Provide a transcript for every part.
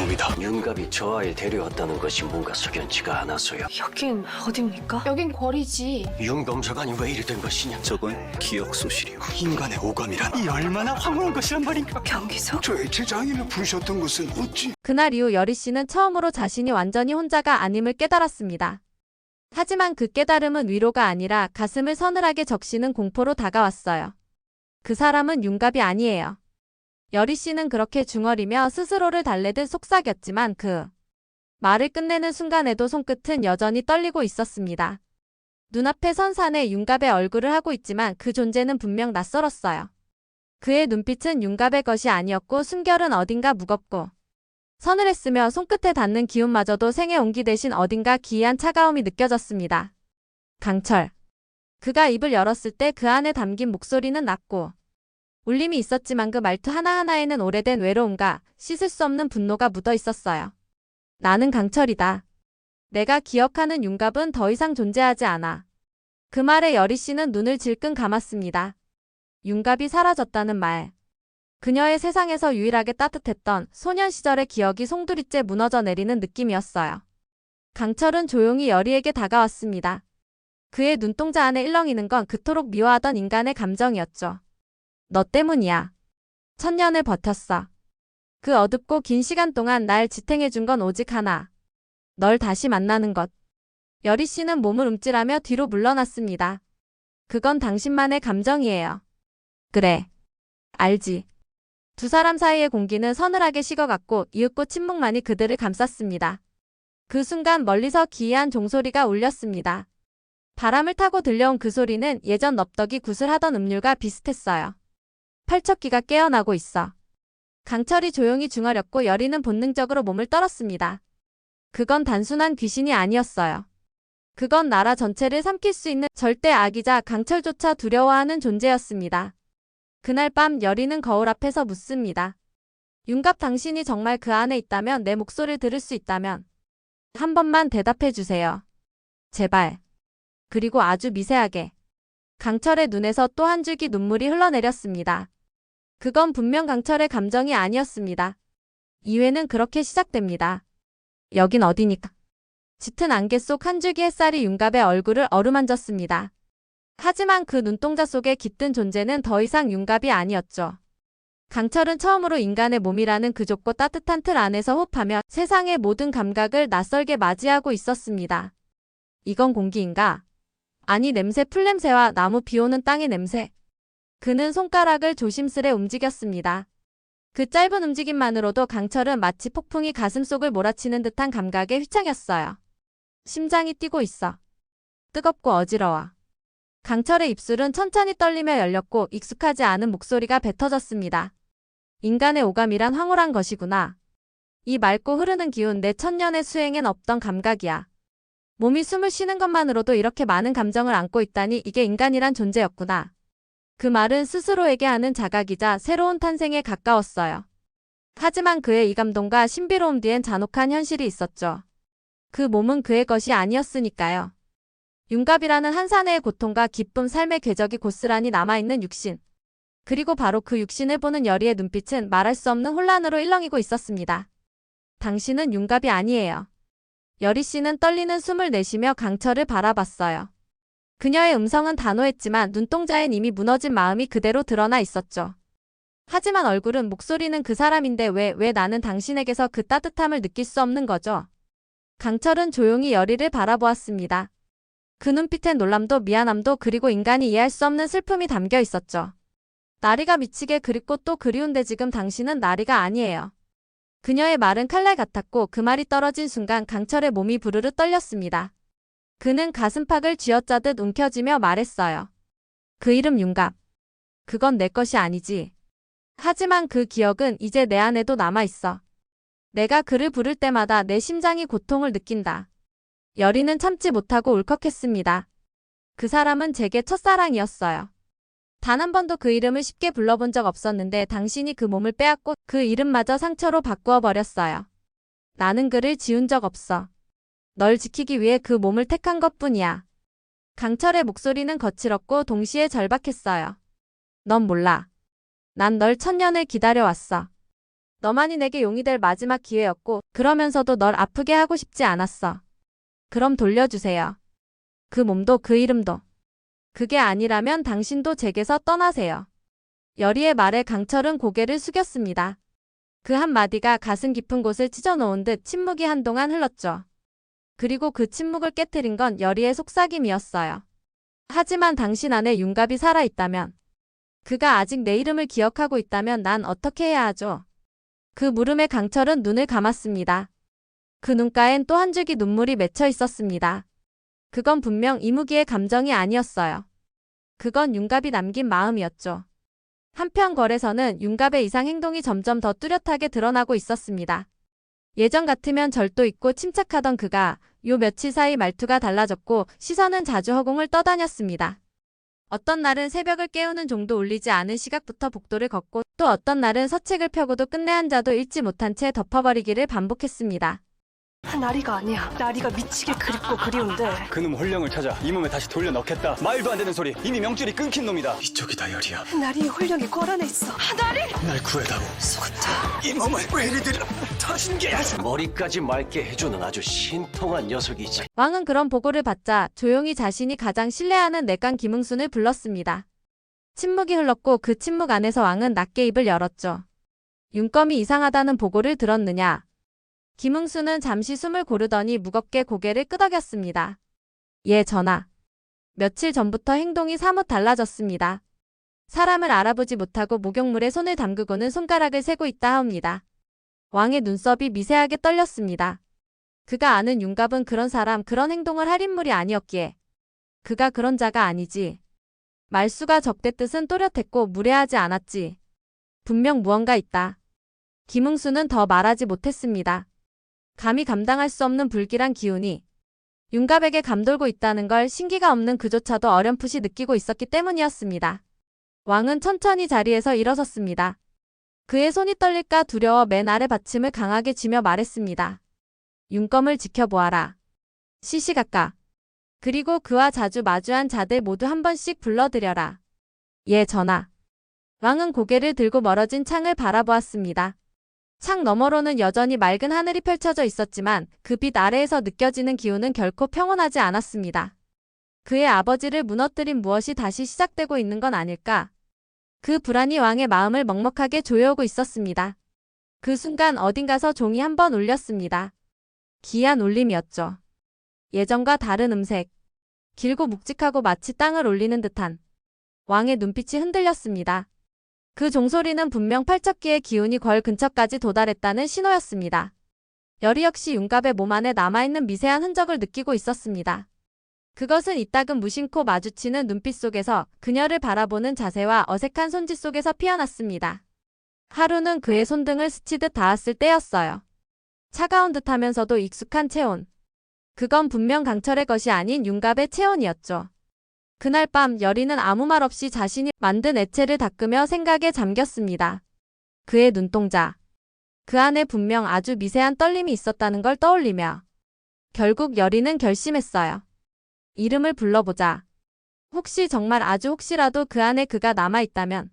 놈이다. 윤갑이 저 아이를 데려왔다는 것이 뭔가 석연치가 않아서요. 여긴 어딥니까? 여긴 거리지. 윤 검사관이 왜 이리 된 것이냐? 저건 기억 소실이오. 인간의 오감이란 이 얼마나 황홀한 것이란 말인가. 경기석? 저의 제장인을 부르셨던 것은 어찌? 그날 이후 여리 씨는 처음으로 자신이 완전히 혼자가 아님을 깨달았습니다. 하지만 그 깨달음은 위로가 아니라 가슴을 서늘하게 적시는 공포로 다가왔어요. 그 사람은 윤갑이 아니에요. 여리 씨는 그렇게 중얼이며 스스로를 달래듯 속삭였지만 그 말을 끝내는 순간에도 손끝은 여전히 떨리고 있었습니다. 눈앞에 선 산에 윤갑의 얼굴을 하고 있지만 그 존재는 분명 낯설었어요. 그의 눈빛은 윤갑의 것이 아니었고 숨결은 어딘가 무겁고 서늘했으며 손끝에 닿는 기운마저도 생의 온기 대신 어딘가 기이한 차가움이 느껴졌습니다. 강철. 그가 입을 열었을 때 그 안에 담긴 목소리는 낮고 울림이 있었지만 그 말투 하나하나에는 오래된 외로움과 씻을 수 없는 분노가 묻어 있었어요. 나는 강철이다. 내가 기억하는 윤갑은 더 이상 존재하지 않아. 그 말에 여리 씨는 눈을 질끈 감았습니다. 윤갑이 사라졌다는 말. 그녀의 세상에서 유일하게 따뜻했던 소년 시절의 기억이 송두리째 무너져 내리는 느낌이었어요. 강철은 조용히 여리에게 다가왔습니다. 그의 눈동자 안에 일렁이는 건 그토록 미워하던 인간의 감정이었죠. 너 때문이야. 1000년을 버텼어. 그 어둡고 긴 시간 동안 날 지탱해준 건 오직 하나. 널 다시 만나는 것. 여리 씨는 몸을 움찔하며 뒤로 물러났습니다. 그건 당신만의 감정이에요. 그래. 알지. 두 사람 사이의 공기는 서늘하게 식어갔고 이윽고 침묵만이 그들을 감쌌습니다. 그 순간 멀리서 기이한 종소리가 울렸습니다. 바람을 타고 들려온 그 소리는 예전 넙덕이 구슬하던 음률과 비슷했어요. 팔척기가 깨어나고 있어. 강철이 조용히 중얼였고 여리는 본능적으로 몸을 떨었습니다. 그건 단순한 귀신이 아니었어요. 그건 나라 전체를 삼킬 수 있는 절대 악이자 강철조차 두려워하는 존재였습니다. 그날 밤 여리는 거울 앞에서 묻습니다. 윤갑 당신이 정말 그 안에 있다면 내 목소리를 들을 수 있다면 한 번만 대답해 주세요. 제발. 그리고 아주 미세하게. 강철의 눈에서 또 한 줄기 눈물이 흘러내렸습니다. 그건 분명 강철의 감정이 아니었습니다. 이회는 그렇게 시작됩니다. 여긴 어디니까? 짙은 안개 속 한 줄기 햇살이 윤갑의 얼굴을 어루만졌습니다. 하지만 그 눈동자 속의 깃든 존재는 더 이상 윤갑이 아니었죠. 강철은 처음으로 인간의 몸이라는 그 좁고 따뜻한 틀 안에서 호흡하며 세상의 모든 감각을 낯설게 맞이하고 있었습니다. 이건 공기인가? 아니 냄새 풀냄새와 나무 비오는 땅의 냄새. 그는 손가락을 조심스레 움직였습니다. 그 짧은 움직임만으로도 강철은 마치 폭풍이 가슴속을 몰아치는 듯한 감각에 휘청였어요. 심장이 뛰고 있어. 뜨겁고 어지러워. 강철의 입술은 천천히 떨리며 열렸고 익숙하지 않은 목소리가 뱉어졌습니다. 인간의 오감이란 황홀한 것이구나. 이 맑고 흐르는 기운 내 1000년의 수행엔 없던 감각이야. 몸이 숨을 쉬는 것만으로도 이렇게 많은 감정을 안고 있다니 이게 인간이란 존재였구나. 그 말은 스스로에게 하는 자각이자 새로운 탄생에 가까웠어요. 하지만 그의 이 감동과 신비로움 뒤엔 잔혹한 현실이 있었죠. 그 몸은 그의 것이 아니었으니까요. 윤갑이라는 한 사내의 고통과 기쁨 삶의 궤적이 고스란히 남아있는 육신. 그리고 바로 그 육신을 보는 여리의 눈빛은 말할 수 없는 혼란으로 일렁이고 있었습니다. 당신은 윤갑이 아니에요. 여리 씨는 떨리는 숨을 내쉬며 강철을 바라봤어요. 그녀의 음성은 단호했지만 눈동자엔 이미 무너진 마음이 그대로 드러나 있었죠. 하지만 얼굴은 목소리는 그 사람인데 왜 나는 당신에게서 그 따뜻함을 느낄 수 없는 거죠? 강철은 조용히 여리를 바라보았습니다. 그 눈빛엔 놀람도 미안함도 그리고 인간이 이해할 수 없는 슬픔이 담겨 있었죠. 나리가 미치게 그립고 또 그리운데 지금 당신은 나리가 아니에요. 그녀의 말은 칼날 같았고 그 말이 떨어진 순간 강철의 몸이 부르르 떨렸습니다. 그는 가슴팍을 쥐어짜듯 움켜쥐며 말했어요. 그 이름 윤갑. 그건 내 것이 아니지. 하지만 그 기억은 이제 내 안에도 남아있어. 내가 그를 부를 때마다 내 심장이 고통을 느낀다. 여리는 참지 못하고 울컥했습니다. 그 사람은 제게 첫사랑이었어요. 단 한 번도 그 이름을 쉽게 불러본 적 없었는데 당신이 그 몸을 빼앗고 그 이름마저 상처로 바꾸어 버렸어요. 나는 그를 지운 적 없어. 널 지키기 위해 그 몸을 택한 것뿐이야. 강철의 목소리는 거칠었고 동시에 절박했어요. 넌 몰라. 난 널 1000년을 기다려왔어. 너만이 내게 용이 될 마지막 기회였고 그러면서도 널 아프게 하고 싶지 않았어. 그럼 돌려주세요. 그 몸도 그 이름도. 그게 아니라면 당신도 제게서 떠나세요. 여리의 말에 강철은 고개를 숙였습니다. 그 한마디가 가슴 깊은 곳을 찢어놓은 듯 침묵이 한동안 흘렀죠. 그리고 그 침묵을 깨트린 건 여리의 속삭임이었어요. 하지만 당신 안에 윤갑이 살아있다면, 그가 아직 내 이름을 기억하고 있다면 난 어떻게 해야 하죠? 그 물음에 강철은 눈을 감았습니다. 그 눈가엔 또 한 줄기 눈물이 맺혀 있었습니다. 그건 분명 이무기의 감정이 아니었어요. 그건 윤갑이 남긴 마음이었죠. 한편 거래서는 윤갑의 이상 행동이 점점 더 뚜렷하게 드러나고 있었습니다. 예전 같으면 절도 있고 침착하던 그가 요 며칠 사이 말투가 달라졌고 시선은 자주 허공을 떠다녔습니다. 어떤 날은 새벽을 깨우는 종도 울리지 않은 시각부터 복도를 걷고 또 어떤 날은 서책을 펴고도 끝내 한 자도 읽지 못한 채 덮어버리기를 반복했습니다. 나리가 아니야. 나리가 미치게 그립고 그리운데. 그놈 홀령을 찾아 이 몸에 다시 돌려넣겠다. 말도 안 되는 소리. 이미 명줄이 끊긴 놈이다. 이쪽이다 열이야. 나리의 홀령이 궐안에 있어. 나리! 날 구해다오. 속았다. 이 몸을 왜 이리들 터진 게야? 머리까지 맑게 해주는 아주 신통한 녀석이지. 왕은 그런 보고를 받자 조용히 자신이 가장 신뢰하는 내관 김응순을 불렀습니다. 침묵이 흘렀고 그 침묵 안에서 왕은 낮게 입을 열었죠. 윤검이 이상하다는 보고를 들었느냐? 김응순은 잠시 숨을 고르더니 무겁게 고개를 끄덕였습니다. 예, 전하. 며칠 전부터 행동이 사뭇 달라졌습니다. 사람을 알아보지 못하고 목욕물에 손을 담그고는 손가락을 세고 있다 하옵니다. 왕의 눈썹이 미세하게 떨렸습니다. 그가 아는 윤갑은 그런 사람, 그런 행동을 할 인물이 아니었기에. 그가 그런 자가 아니지. 말수가 적대 뜻은 또렷했고 무례하지 않았지. 분명 무언가 있다. 김응순은 더 말하지 못했습니다. 감히 감당할 수 없는 불길한 기운이 윤갑에게 감돌고 있다는 걸 신기가 없는 그조차도 어렴풋이 느끼고 있었기 때문이었습니다. 왕은 천천히 자리에서 일어섰습니다. 그의 손이 떨릴까 두려워 맨 아래 받침을 강하게 쥐며 말했습니다. 윤검을 지켜보아라. 시시각각. 그리고 그와 자주 마주한 자들 모두 한 번씩 불러들여라. 예, 전하. 왕은 고개를 들고 멀어진 창을 바라보았습니다. 창 너머로는 여전히 맑은 하늘이 펼쳐져 있었지만 그 빛 아래에서 느껴지는 기운은 결코 평온하지 않았습니다. 그의 아버지를 무너뜨린 무엇이 다시 시작되고 있는 건 아닐까? 그 불안이 왕의 마음을 먹먹하게 조여오고 있었습니다. 그 순간 어딘가서 종이 한 번 울렸습니다. 기이한 울림이었죠. 예전과 다른 음색. 길고 묵직하고 마치 땅을 올리는 듯한. 왕의 눈빛이 흔들렸습니다. 그 종소리는 분명 팔척기의 기운이 궐 근처까지 도달했다는 신호였습니다. 여리 역시 윤갑의 몸 안에 남아있는 미세한 흔적을 느끼고 있었습니다. 그것은 이따금 무심코 마주치는 눈빛 속에서 그녀를 바라보는 자세와 어색한 손짓 속에서 피어났습니다. 하루는 그의 손등을 스치듯 닿았을 때였어요. 차가운 듯하면서도 익숙한 체온. 그건 분명 강철의 것이 아닌 윤갑의 체온이었죠. 그날 밤 여리는 아무 말 없이 자신이 만든 애체를 닦으며 생각에 잠겼습니다. 그의 눈동자. 그 안에 분명 아주 미세한 떨림이 있었다는 걸 떠올리며 결국 여리는 결심했어요. 이름을 불러보자. 혹시 정말 아주 혹시라도 그 안에 그가 남아있다면.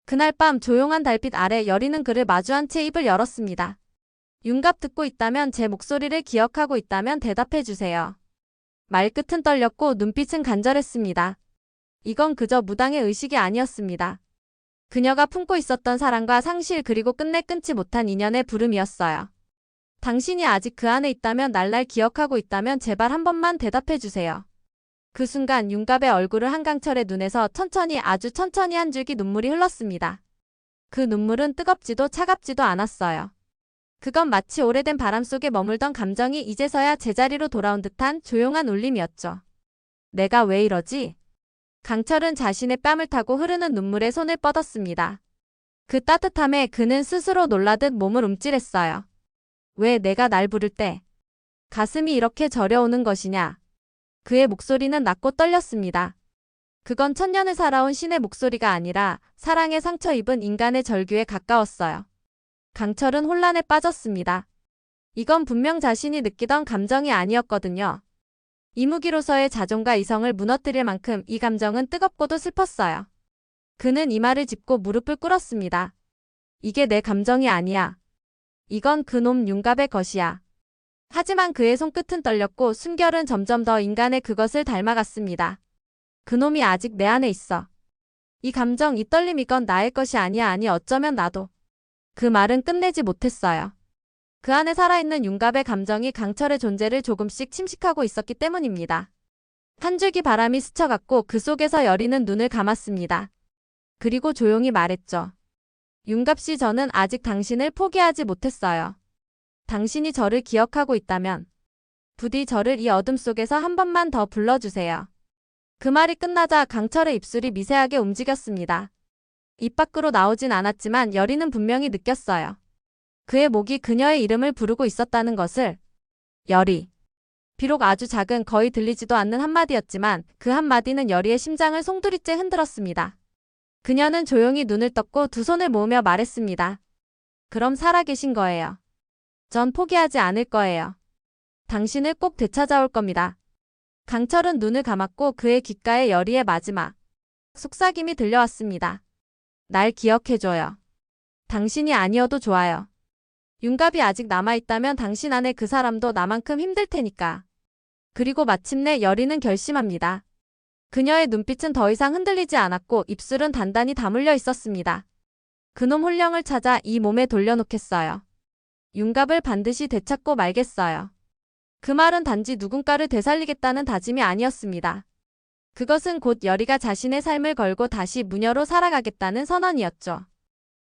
그날 밤 조용한 달빛 아래 여리는 그를 마주한 채 입을 열었습니다. 윤갑 듣고 있다면, 제 목소리를 기억하고 있다면 대답해주세요. 말끝은 떨렸고 눈빛은 간절했습니다. 이건 그저 무당의 의식이 아니었습니다. 그녀가 품고 있었던 사랑과 상실, 그리고 끝내 끊지 못한 인연의 부름이었어요. 당신이 아직 그 안에 있다면, 날 기억하고 있다면 제발 한 번만 대답해주세요. 그 순간 윤갑의 얼굴을 한강철의 눈에서 천천히, 아주 천천히 한 줄기 눈물이 흘렀습니다. 그 눈물은 뜨겁지도 차갑지도 않았어요. 그건 마치 오래된 바람 속에 머물던 감정이 이제서야 제자리로 돌아온 듯한 조용한 울림이었죠. 내가 왜 이러지? 강철은 자신의 뺨을 타고 흐르는 눈물에 손을 뻗었습니다. 그 따뜻함에 그는 스스로 놀라듯 몸을 움찔했어요. 왜 내가 날 부를 때 가슴이 이렇게 저려오는 것이냐? 그의 목소리는 낮고 떨렸습니다. 그건 천년을 살아온 신의 목소리가 아니라 사랑에 상처 입은 인간의 절규에 가까웠어요. 강철은 혼란에 빠졌습니다. 이건 분명 자신이 느끼던 감정이 아니었거든요. 이무기로서의 자존과 이성을 무너뜨릴 만큼 이 감정은 뜨겁고도 슬펐어요. 그는 이마를 짚고 무릎을 꿇었습니다. 이게 내 감정이 아니야. 이건 그놈 윤갑의 것이야. 하지만 그의 손끝은 떨렸고 숨결은 점점 더 인간의 그것을 닮아갔습니다. 그놈이 아직 내 안에 있어. 이 감정, 이 떨림, 이건 나의 것이 아니야. 아니, 어쩌면 나도. 그 말은 끝내지 못했어요. 그 안에 살아있는 윤갑의 감정이 강철의 존재를 조금씩 침식하고 있었기 때문입니다. 한 줄기 바람이 스쳐갔고 그 속에서 여리는 눈을 감았습니다. 그리고 조용히 말했죠. 윤갑씨, 저는 아직 당신을 포기하지 못했어요. 당신이 저를 기억하고 있다면 부디 저를 이 어둠 속에서 한 번만 더 불러주세요. 그 말이 끝나자 강철의 입술이 미세하게 움직였습니다. 입 밖으로 나오진 않았지만 여리는 분명히 느꼈어요. 그의 목이 그녀의 이름을 부르고 있었다는 것을. 여리. 비록 아주 작은, 거의 들리지도 않는 한마디였지만 그 한마디는 여리의 심장을 송두리째 흔들었습니다. 그녀는 조용히 눈을 떴고 두 손을 모으며 말했습니다. 그럼 살아계신 거예요. 전 포기하지 않을 거예요. 당신을 꼭 되찾아올 겁니다. 강철은 눈을 감았고 그의 귓가에 여리의 마지막 속삭임이 들려왔습니다. 날 기억해줘요. 당신이 아니어도 좋아요. 윤갑이 아직 남아있다면 당신 안에 그 사람도 나만큼 힘들 테니까. 그리고 마침내 여리는 결심합니다. 그녀의 눈빛은 더 이상 흔들리지 않았고 입술은 단단히 다물려 있었습니다. 그놈 홀령을 찾아 이 몸에 돌려놓겠어요. 윤갑을 반드시 되찾고 말겠어요. 그 말은 단지 누군가를 되살리겠다는 다짐이 아니었습니다. 그것은 곧 여리가 자신의 삶을 걸고 다시 무녀로 살아가겠다는 선언이었죠.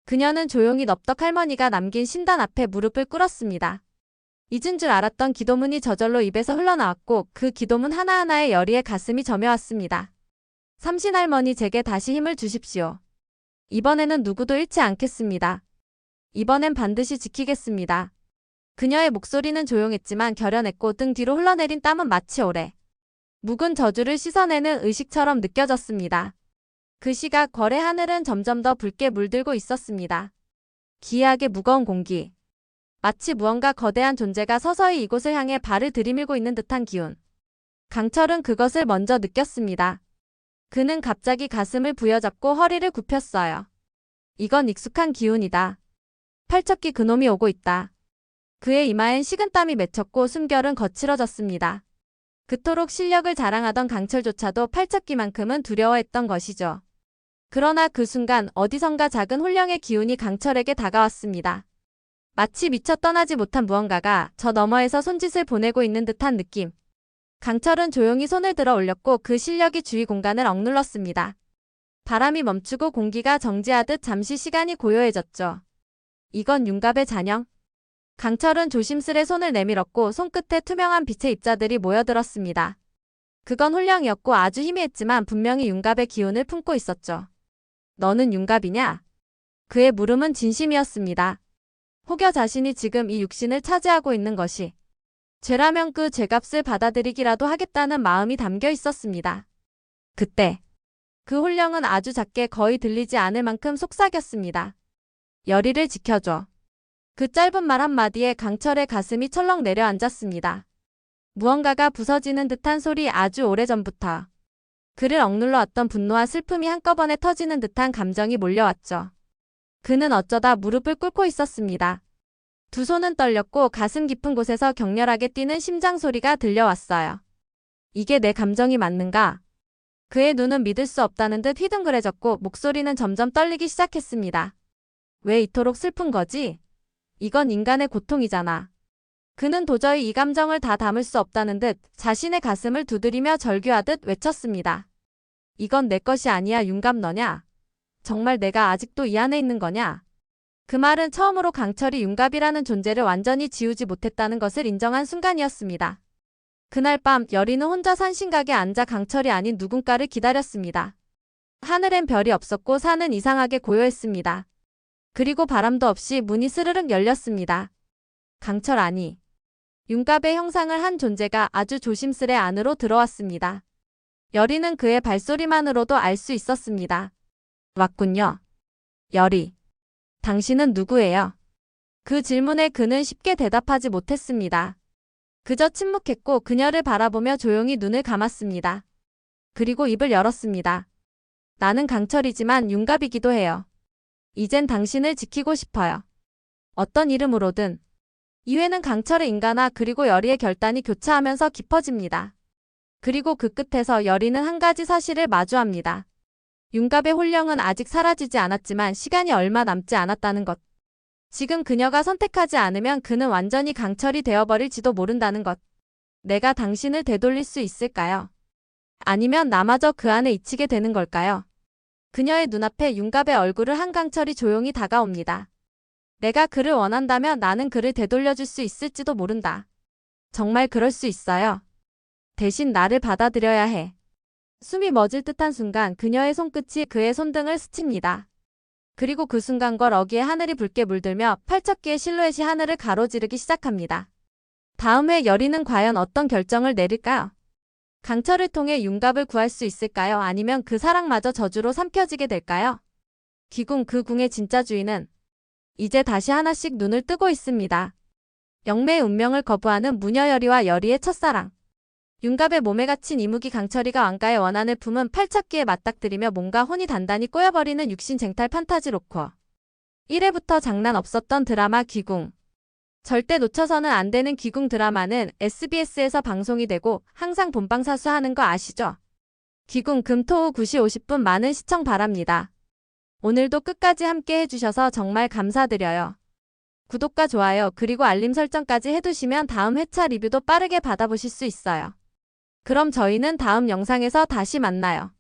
그녀는 조용히 넙덕 할머니가 남긴 신단 앞에 무릎을 꿇었습니다. 잊은 줄 알았던 기도문이 저절로 입에서 흘러나왔고 그 기도문 하나하나에 여리의 가슴이 저며왔습니다. 삼신할머니, 제게 다시 힘을 주십시오. 이번에는 누구도 잃지 않겠습니다. 이번엔 반드시 지키겠습니다. 그녀의 목소리는 조용했지만 결연했고 등 뒤로 흘러내린 땀은 마치 오래 묵은 저주를 씻어내는 의식처럼 느껴졌습니다. 그 시각 거래 하늘은 점점 더 붉게 물들고 있었습니다. 기이하게 무거운 공기. 마치 무언가 거대한 존재가 서서히 이곳을 향해 발을 들이밀고 있는 듯한 기운. 강철은 그것을 먼저 느꼈습니다. 그는 갑자기 가슴을 부여잡고 허리를 굽혔어요. 이건 익숙한 기운이다. 팔척기, 그놈이 오고 있다. 그의 이마엔 식은땀이 맺혔고 숨결은 거칠어졌습니다. 그토록 실력을 자랑하던 강철조차도 팔척기만큼은 두려워했던 것이죠. 그러나 그 순간 어디선가 작은 홀령의 기운이 강철에게 다가왔습니다. 마치 미처 떠나지 못한 무언가가 저 너머에서 손짓을 보내고 있는 듯한 느낌. 강철은 조용히 손을 들어 올렸고 그 실력이 주위 공간을 억눌렀습니다. 바람이 멈추고 공기가 정지하듯 잠시 시간이 고요해졌죠. 이건 윤갑의 잔영. 강철은 조심스레 손을 내밀었고 손끝에 투명한 빛의 입자들이 모여들었습니다. 그건 홀령이었고 아주 희미했지만 분명히 윤갑의 기운을 품고 있었죠. 너는 윤갑이냐? 그의 물음은 진심이었습니다. 혹여 자신이 지금 이 육신을 차지하고 있는 것이 죄라면 그 죄값을 받아들이기라도 하겠다는 마음이 담겨 있었습니다. 그때 그 홀령은 아주 작게, 거의 들리지 않을 만큼 속삭였습니다. 여리를 지켜줘. 그 짧은 말 한마디에 강철의 가슴이 철렁 내려앉았습니다. 무언가가 부서지는 듯한 소리, 아주 오래전부터 그를 억눌러 왔던 분노와 슬픔이 한꺼번에 터지는 듯한 감정이 몰려왔죠. 그는 어쩌다 무릎을 꿇고 있었습니다. 두 손은 떨렸고 가슴 깊은 곳에서 격렬하게 뛰는 심장 소리가 들려왔어요. 이게 내 감정이 맞는가? 그의 눈은 믿을 수 없다는 듯 휘둥그레졌고 목소리는 점점 떨리기 시작했습니다. 왜 이토록 슬픈 거지? 이건 인간의 고통이잖아. 그는 도저히 이 감정을 다 담을 수 없다는 듯 자신의 가슴을 두드리며 절규하듯 외쳤습니다. 이건 내 것이 아니야. 윤갑, 너냐? 정말 내가 아직도 이 안에 있는 거냐? 그 말은 처음으로 강철이 윤갑이라는 존재를 완전히 지우지 못했다는 것을 인정한 순간이었습니다. 그날 밤 여리는 혼자 산신각에 앉아 강철이 아닌 누군가를 기다렸습니다. 하늘엔 별이 없었고 산은 이상하게 고요했습니다. 그리고 바람도 없이 문이 스르륵 열렸습니다. 강철, 아니, 윤갑의 형상을 한 존재가 아주 조심스레 안으로 들어왔습니다. 여리는 그의 발소리만으로도 알 수 있었습니다. 왔군요. 여리, 당신은 누구예요? 그 질문에 그는 쉽게 대답하지 못했습니다. 그저 침묵했고 그녀를 바라보며 조용히 눈을 감았습니다. 그리고 입을 열었습니다. 나는 강철이지만 윤갑이기도 해요. 이젠 당신을 지키고 싶어요. 어떤 이름으로든. 2회는 강철의 인간화 그리고 여리의 결단이 교차하면서 깊어집니다. 그리고 그 끝에서 여리는 한 가지 사실을 마주합니다. 윤갑의 혼령은 아직 사라지지 않았지만 시간이 얼마 남지 않았다는 것. 지금 그녀가 선택하지 않으면 그는 완전히 강철이 되어버릴지도 모른다는 것. 내가 당신을 되돌릴 수 있을까요? 아니면 나마저 그 안에 잊히게 되는 걸까요? 그녀의 눈앞에 윤갑의 얼굴을 한 강철이 조용히 다가옵니다. 내가 그를 원한다면 나는 그를 되돌려줄 수 있을지도 모른다. 정말 그럴 수 있어요. 대신 나를 받아들여야 해. 숨이 멎을 듯한 순간 그녀의 손끝이 그의 손등을 스칩니다. 그리고 그 순간 걸 어기에 하늘이 붉게 물들며 팔척기의 실루엣이 하늘을 가로지르기 시작합니다. 다음 회 여리는 과연 어떤 결정을 내릴까요? 강철을 통해 윤갑을 구할 수 있을까요? 아니면 그 사랑마저 저주로 삼켜지게 될까요? 귀궁 그 궁의 진짜 주인은 이제 다시 하나씩 눈을 뜨고 있습니다. 영매의 운명을 거부하는 무녀 여리와 여리의 첫사랑. 윤갑의 몸에 갇힌 이무기 강철이가 왕가의 원한을 품은 팔척기에 맞닥뜨리며 몸과 혼이 단단히 꼬여버리는 육신 쟁탈 판타지 로코. 1회부터 장난 없었던 드라마 귀궁. 절대 놓쳐서는 안 되는 귀궁 드라마는 SBS에서 방송이 되고 항상 본방사수 하는 거 아시죠? 귀궁 금토 후 9시 50분 많은 시청 바랍니다. 오늘도 끝까지 함께 해주셔서 정말 감사드려요. 구독과 좋아요 그리고 알림 설정까지 해두시면 다음 회차 리뷰도 빠르게 받아보실 수 있어요. 그럼 저희는 다음 영상에서 다시 만나요.